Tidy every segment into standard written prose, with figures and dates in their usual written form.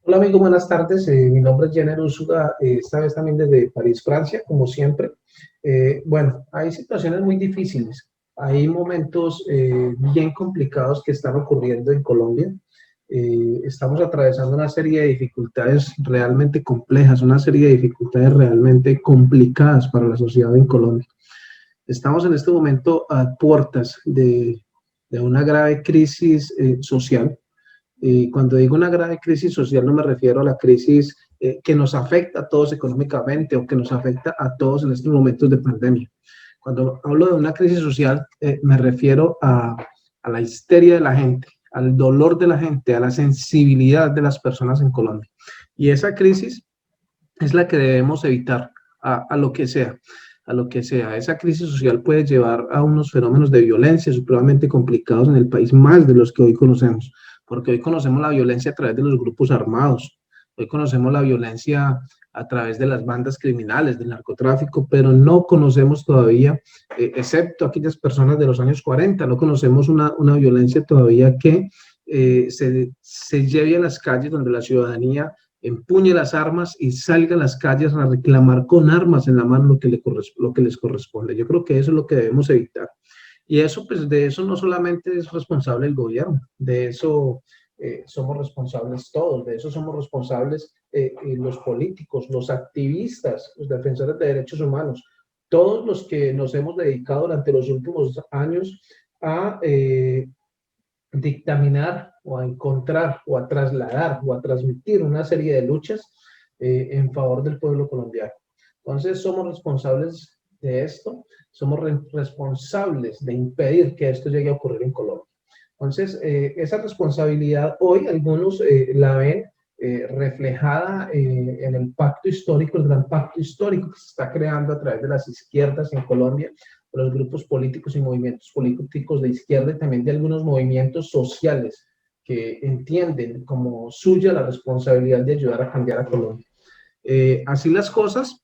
Hola amigo, buenas tardes. Mi nombre es Jenner Úsuga, esta vez también desde París, Francia, como siempre. Bueno, hay situaciones muy difíciles, hay momentos bien complicados que están ocurriendo en Colombia. Estamos atravesando una serie de dificultades realmente complejas, una serie de dificultades realmente complicadas para la sociedad en Colombia. Estamos en este momento a puertas de una grave crisis social. Y cuando digo una grave crisis social no me refiero a la crisis que nos afecta a todos económicamente o que nos afecta a todos en estos momentos de pandemia. Cuando hablo de una crisis social me refiero a la histeria de la gente, al dolor de la gente, a la sensibilidad de las personas en Colombia. Y esa crisis es la que debemos evitar a lo que sea, a lo que sea. Esa crisis social puede llevar a unos fenómenos de violencia supremamente complicados en el país, más de los que hoy conocemos, porque hoy conocemos la violencia a través de los grupos armados, hoy conocemos la violencia a través de las bandas criminales, del narcotráfico, pero no conocemos todavía, excepto aquellas personas de los años 40, no conocemos una violencia todavía que se lleve a las calles donde la ciudadanía empuñe las armas y salga a las calles a reclamar con armas en la mano lo que les corresponde. Yo creo que eso es lo que debemos evitar. Y eso, pues de eso no solamente es responsable el gobierno, de eso somos responsables todos, de eso somos responsables los políticos, los activistas, los defensores de derechos humanos, todos los que nos hemos dedicado durante los últimos años a dictaminar o a encontrar o a trasladar o a transmitir una serie de luchas en favor del pueblo colombiano. Entonces somos responsables de esto, somos responsables de impedir que esto llegue a ocurrir en Colombia. Entonces, esa responsabilidad hoy algunos la ven reflejada en el pacto histórico, el gran pacto histórico que se está creando a través de las izquierdas en Colombia, de los grupos políticos y movimientos políticos de izquierda y también de algunos movimientos sociales que entienden como suya la responsabilidad de ayudar a cambiar a Colombia. Así las cosas,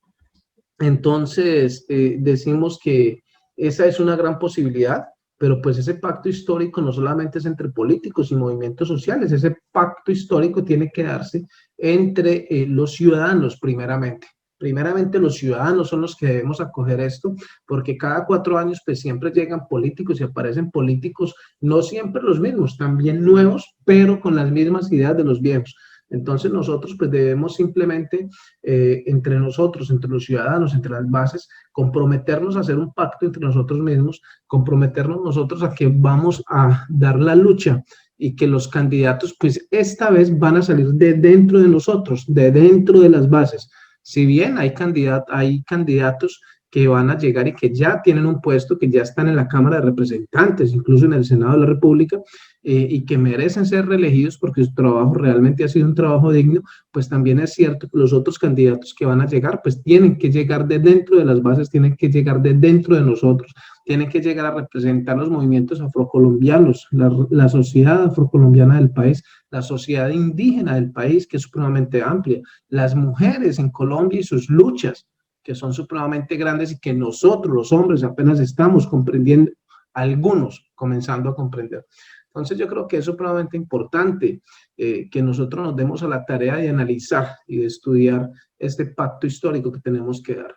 entonces decimos que esa es una gran posibilidad, pero pues ese pacto histórico no solamente es entre políticos y movimientos sociales, ese pacto histórico tiene que darse entre los ciudadanos primeramente. Primeramente los ciudadanos son los que debemos acoger esto, porque cada 4 años pues siempre llegan políticos y aparecen políticos, no siempre los mismos, también nuevos, pero con las mismas ideas de los viejos. Entonces nosotros pues debemos simplemente entre nosotros, entre los ciudadanos, entre las bases, comprometernos a hacer un pacto entre nosotros mismos, comprometernos nosotros a que vamos a dar la lucha y que los candidatos pues esta vez van a salir de dentro de nosotros, de dentro de las bases. Si bien hay candidatos que van a llegar y que ya tienen un puesto, que ya están en la Cámara de Representantes, incluso en el Senado de la República, y que merecen ser reelegidos porque su trabajo realmente ha sido un trabajo digno, pues también es cierto que los otros candidatos que van a llegar, pues tienen que llegar de dentro de las bases, tienen que llegar de dentro de nosotros, tienen que llegar a representar los movimientos afrocolombianos, la sociedad afrocolombiana del país, la sociedad indígena del país, que es supremamente amplia, las mujeres en Colombia y sus luchas, que son supremamente grandes y que nosotros, los hombres, apenas estamos comprendiendo, algunos comenzando a comprender. Entonces yo creo que es supremamente importante que nosotros nos demos a la tarea de analizar y de estudiar este pacto histórico que tenemos que dar.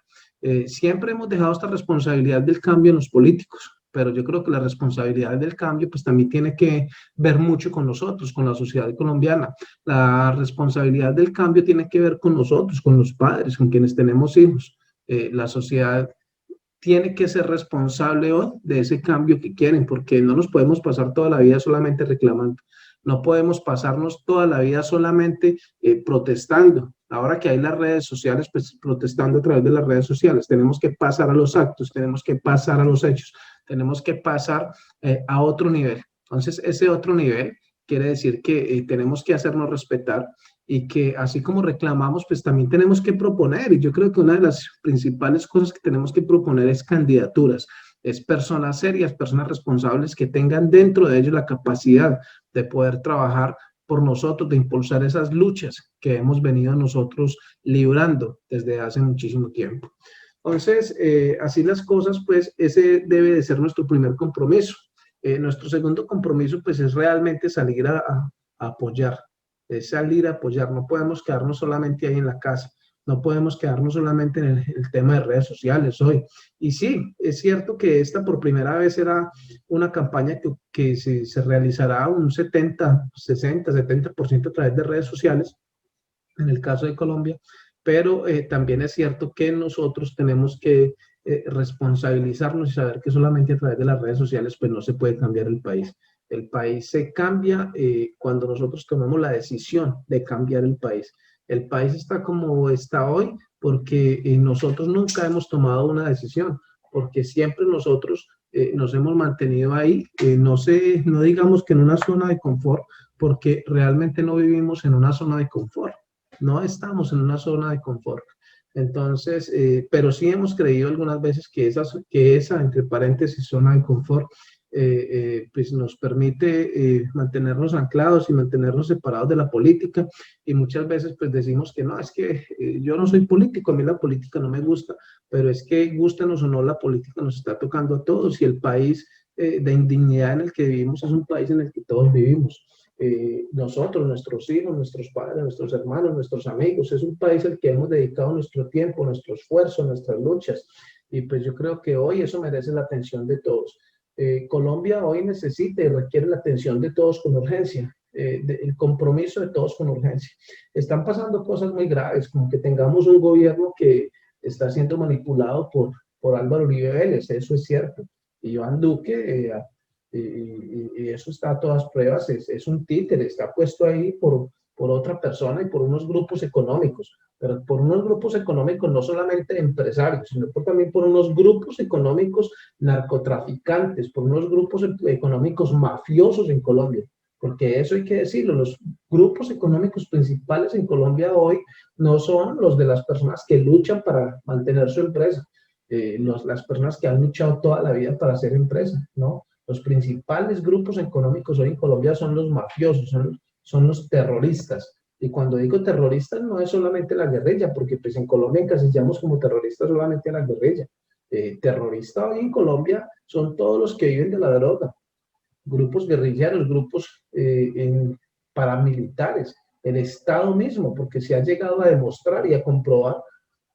Siempre hemos dejado esta responsabilidad del cambio en los políticos, pero yo creo que la responsabilidad del cambio pues también tiene que ver mucho con nosotros, con la sociedad colombiana. La responsabilidad del cambio tiene que ver con nosotros, con los padres, con quienes tenemos hijos. La sociedad tiene que ser responsable hoy de ese cambio que quieren, porque no nos podemos pasar toda la vida solamente reclamando, no podemos pasarnos toda la vida solamente protestando. Ahora que hay las redes sociales, pues protestando a través de las redes sociales, tenemos que pasar a los actos, tenemos que pasar a los hechos, tenemos que pasar a otro nivel. Entonces, ese otro nivel quiere decir que tenemos que hacernos respetar y que así como reclamamos, pues también tenemos que proponer. Y yo creo que una de las principales cosas que tenemos que proponer es candidaturas, es personas serias, personas responsables que tengan dentro de ellos la capacidad de poder trabajar por nosotros, de impulsar esas luchas que hemos venido nosotros librando desde hace muchísimo tiempo. Entonces, así las cosas, pues ese debe de ser nuestro primer compromiso. Nuestro segundo compromiso, pues es realmente salir a apoyar, es salir a apoyar, no podemos quedarnos solamente ahí en la casa, no podemos quedarnos solamente en el tema de redes sociales hoy. Y sí, es cierto que esta por primera vez será una campaña que se realizará un 70, 60, 70% a través de redes sociales, en el caso de Colombia, pero también es cierto que nosotros tenemos que responsabilizarnos y saber que solamente a través de las redes sociales pues no se puede cambiar el país. El país se cambia cuando nosotros tomamos la decisión de cambiar el país. El país está como está hoy porque nosotros nunca hemos tomado una decisión, porque siempre nosotros nos hemos mantenido ahí, no sé, no digamos que en una zona de confort, porque realmente no vivimos en una zona de confort, no estamos en una zona de confort. Entonces, pero sí hemos creído algunas veces que esa entre paréntesis, zona de confort, pues nos permite mantenernos anclados y mantenernos separados de la política. Y muchas veces pues decimos que no, es que yo no soy político, a mí la política no me gusta, pero es que gustenos o no, la política nos está tocando a todos y el país de indignidad en el que vivimos es un país en el que todos vivimos. Nosotros, nuestros hijos, nuestros padres, nuestros hermanos, nuestros amigos, es un país al que hemos dedicado nuestro tiempo, nuestro esfuerzo, nuestras luchas, y pues yo creo que hoy eso merece la atención de todos. Colombia hoy necesita y requiere la atención de todos con urgencia, el compromiso de todos con urgencia. Están pasando cosas muy graves, como que tengamos un gobierno que está siendo manipulado por Álvaro Uribe Vélez, eso es cierto, y Iván Duque, y eso está a todas pruebas, es un títere, está puesto ahí por otra persona y por unos grupos económicos, pero por unos grupos económicos no solamente empresarios, sino también por unos grupos económicos narcotraficantes, por unos grupos económicos mafiosos en Colombia, porque eso hay que decirlo, los grupos económicos principales en Colombia hoy no son los de las personas que luchan para mantener su empresa, las personas que han luchado toda la vida para hacer empresa, ¿no? Los principales grupos económicos hoy en Colombia son los mafiosos, son los terroristas. Y cuando digo terroristas no es solamente la guerrilla, porque pues en Colombia encasillamos como terroristas solamente a la guerrilla. Terrorista hoy en Colombia son todos los que viven de la droga, grupos guerrilleros, grupos paramilitares, el Estado mismo, porque se ha llegado a demostrar y a comprobar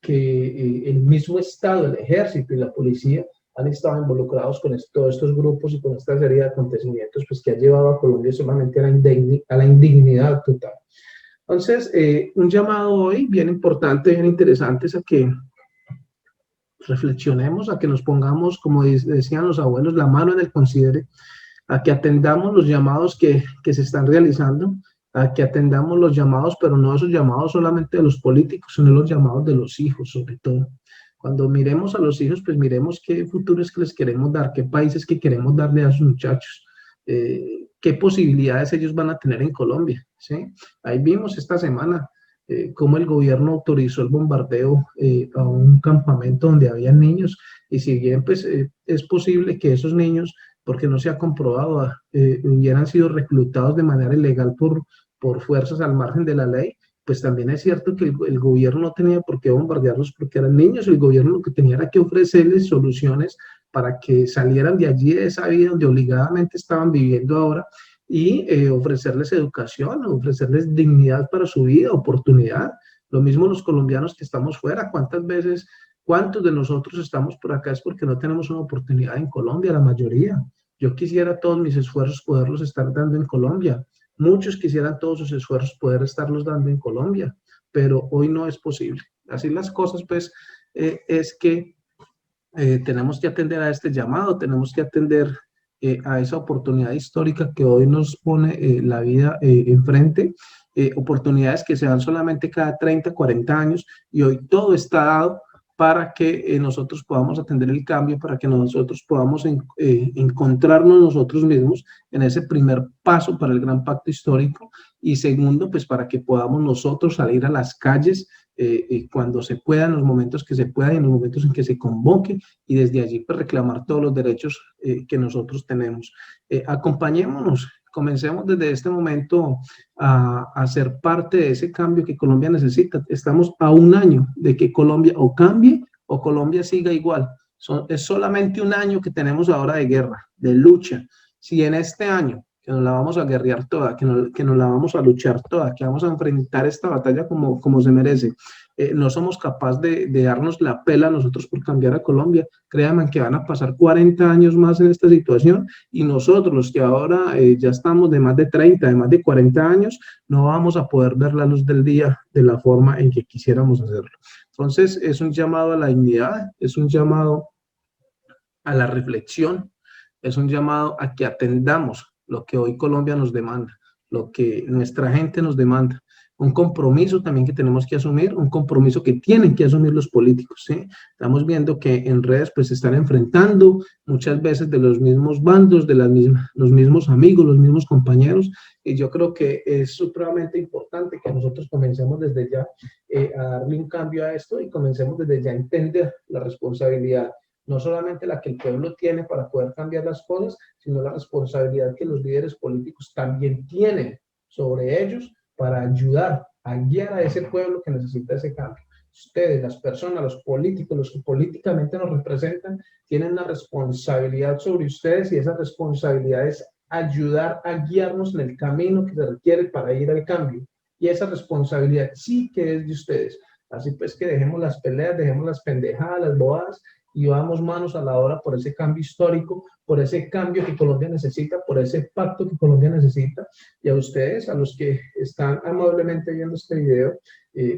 que el mismo Estado, el ejército y la policía han estado involucrados con todos estos grupos y con esta serie de acontecimientos pues, que ha llevado a Colombia solamente a la indignidad total. Entonces, un llamado hoy bien importante, bien interesante es a que reflexionemos, a que nos pongamos, como decían los abuelos, la mano en el considere, a que atendamos los llamados que se están realizando, a que atendamos los llamados, pero no esos llamados solamente de los políticos, sino los llamados de los hijos, sobre todo. Cuando miremos a los hijos, pues miremos qué futuros que les queremos dar, qué países que queremos darle a sus muchachos, qué posibilidades ellos van a tener en Colombia, ¿sí? Ahí vimos esta semana cómo el gobierno autorizó el bombardeo a un campamento donde había niños, y si bien pues, es posible que esos niños, porque no se ha comprobado, hubieran sido reclutados de manera ilegal por fuerzas al margen de la ley, pues también es cierto que el gobierno no tenía por qué bombardearlos porque eran niños, el gobierno lo que tenía era que ofrecerles soluciones para que salieran de allí, de esa vida donde obligadamente estaban viviendo ahora, y ofrecerles educación, ofrecerles dignidad para su vida, oportunidad. Lo mismo los colombianos que estamos fuera, ¿cuántas veces, cuántos de nosotros estamos por acá es porque no tenemos una oportunidad en Colombia? La mayoría. Yo quisiera todos mis esfuerzos poderlos estar dando en Colombia. Muchos quisieran todos sus esfuerzos poder estarlos dando en Colombia, pero hoy no es posible. Así las cosas, pues, es que tenemos que atender a este llamado, tenemos que atender a esa oportunidad histórica que hoy nos pone la vida enfrente, oportunidades que se dan solamente cada 30, 40 años, y hoy todo está dado para que nosotros podamos atender el cambio, para que nosotros podamos encontrarnos nosotros mismos en ese primer paso para el gran pacto histórico, y segundo, pues para que podamos nosotros salir a las calles cuando se pueda, en los momentos que se pueda y en los momentos en que se convoque, y desde allí pues reclamar todos los derechos que nosotros tenemos. Acompañémonos, comencemos desde este momento a ser parte de ese cambio que Colombia necesita. Estamos a un año de que Colombia o cambie o Colombia siga igual. Es solamente un año que tenemos ahora de guerra, de lucha. Si en este año que nos la vamos a guerrear toda, que nos la vamos a luchar toda, que vamos a enfrentar esta batalla como se merece. No somos capaces de darnos la pela nosotros por cambiar a Colombia. Créanme que van a pasar 40 años más en esta situación y nosotros, los que ahora ya estamos de más de 30, de más de 40 años, no vamos a poder ver la luz del día de la forma en que quisiéramos hacerlo. Entonces, es un llamado a la dignidad, es un llamado a la reflexión, es un llamado a que atendamos lo que hoy Colombia nos demanda, lo que nuestra gente nos demanda. Un compromiso también que tenemos que asumir, un compromiso que tienen que asumir los políticos, ¿sí? Estamos viendo que en redes pues se están enfrentando muchas veces de los mismos bandos, de los mismos amigos, los mismos compañeros, y yo creo que es supremamente importante que nosotros comencemos desde ya a darle un cambio a esto y comencemos desde ya a entender la responsabilidad, no solamente la que el pueblo tiene para poder cambiar las cosas, sino la responsabilidad que los líderes políticos también tienen sobre ellos para ayudar a guiar a ese pueblo que necesita ese cambio. Ustedes, las personas, los políticos, los que políticamente nos representan, tienen una responsabilidad sobre ustedes y esa responsabilidad es ayudar a guiarnos en el camino que se requiere para ir al cambio. Y esa responsabilidad sí que es de ustedes. Así pues que dejemos las peleas, dejemos las pendejadas, las bobadas y vamos manos a la obra por ese cambio histórico, por ese cambio que Colombia necesita, por ese pacto que Colombia necesita. Y a ustedes, a los que están amablemente viendo este video,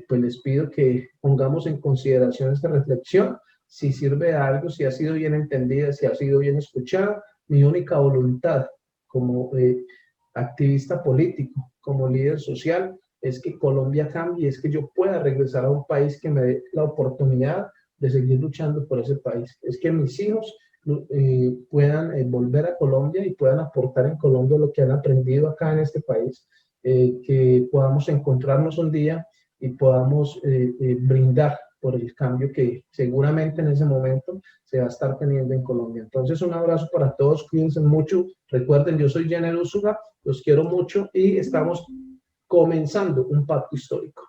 pues les pido que pongamos en consideración esta reflexión, si sirve de algo, si ha sido bien entendida, si ha sido bien escuchada. Mi única voluntad como activista político, como líder social, es que Colombia cambie, es que yo pueda regresar a un país que me dé la oportunidad de seguir luchando por ese país. Es que mis hijos puedan volver a Colombia y puedan aportar en Colombia lo que han aprendido acá en este país, que podamos encontrarnos un día y podamos brindar por el cambio que seguramente en ese momento se va a estar teniendo en Colombia. Entonces, un abrazo para todos, cuídense mucho. Recuerden, yo soy Jenner Úsuga, los quiero mucho y estamos comenzando un pacto histórico.